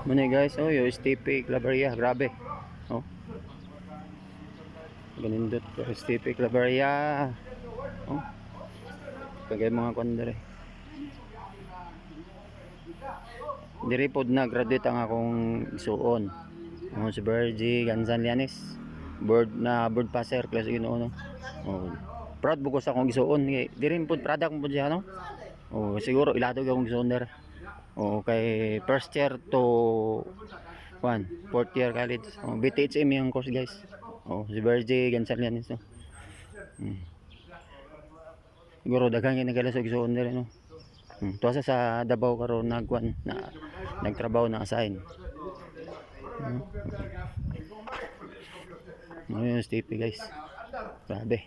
Muna guys, oh, yung STP Claveria, grabe. Oh. Ganindot ko STP Claveria. Oh. Kagay mga kondre. Diri pod na graduate ang akong isuon. Oh, si Bergie Ganzanlianes. Bird passer class Ginoo no. Oh. Proud bugos akong isuon. Diri pod product mo siya no. Oh, siguro iladog akong isuon der. Oh, kay first year to fourth year college. Oh, BTHM yung course guys. Oh, si Bergie Ganzanlianes no. Siguro daghang nagalasog isuon der no. Tuwasa sa Davao karon nagwan na nagtrabaho na assign. Ngayon STP guys. Grabe.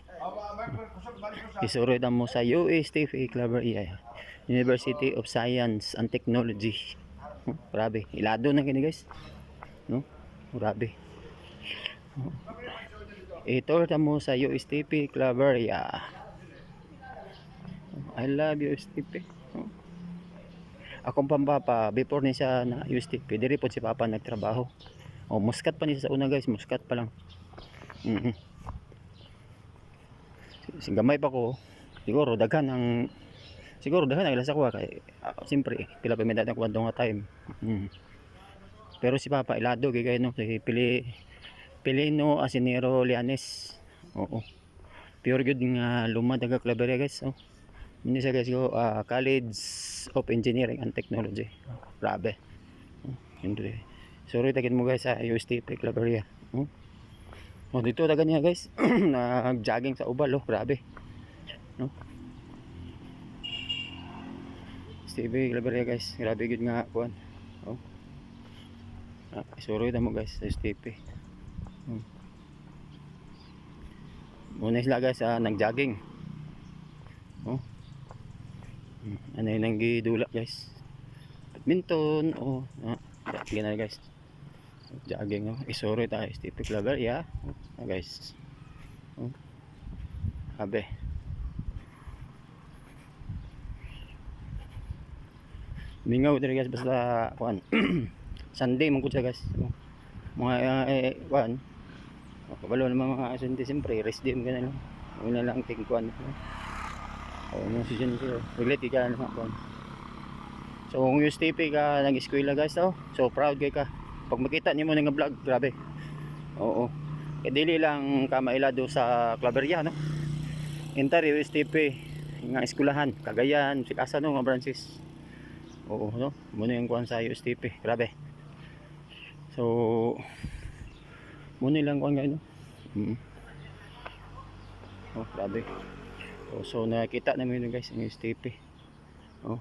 Isurod mo sa USTP Claveria University of Science and Technology. Grabe. Ilado na kini guys. No? Grabe. Ito mo sa USTP Claveria. I love USTP. Akong papa before ni siya na USTP, diri po si papa nagtrabaho. Oh, Muscat pa ni sa una guys, Muscat pa lang. Gamay pa ko. Siguro daghan ang ilas ako kay siyempre pila pa may datang kwento nga time. Pero si papa ilado gay no si Pilino Asinero Lianes. Oo. Pure good nga luma daga Claveria guys. Oh. Hindi siya guys ko College of Engineering and Technology. Grabe. Hindi. Sorry tagin mo guys sa USTP Claveria. Oh, dito taga niya guys. Nag-jogging sa ubal oh, grabe. No? USTP Claveria guys. Grabe gud nga kuan. Oh. Sorry ta mo guys sa USTP. Muna sila guys nag-jogging. Oh. Ano yung nanggidulak guys, badminton jogging na guys, jogging isuri tayo STP Claveria guys. Abe mingaw dito guys basta kuan Sunday mong kutsa guys mga kuan kabalo naman mga Sunday siyempre rest day mo ganun lang una lang ting kuan yung season ko relate ka naman po. So kung USTP ka nag-eskwela guys so proud kay ka pag makita niyo mo nga vlog, grabe. Oo, kaya dili lang ka mailado sa Claveria no, entire USTP nga eskwelahan Cagayan, Sikasa no, mga branches. Oo no, muna yung kuan sa USTP, grabe. So muna lang kuan ngayon no. Oh, grabe. So nakita namin yun guys, yung STP. Oh.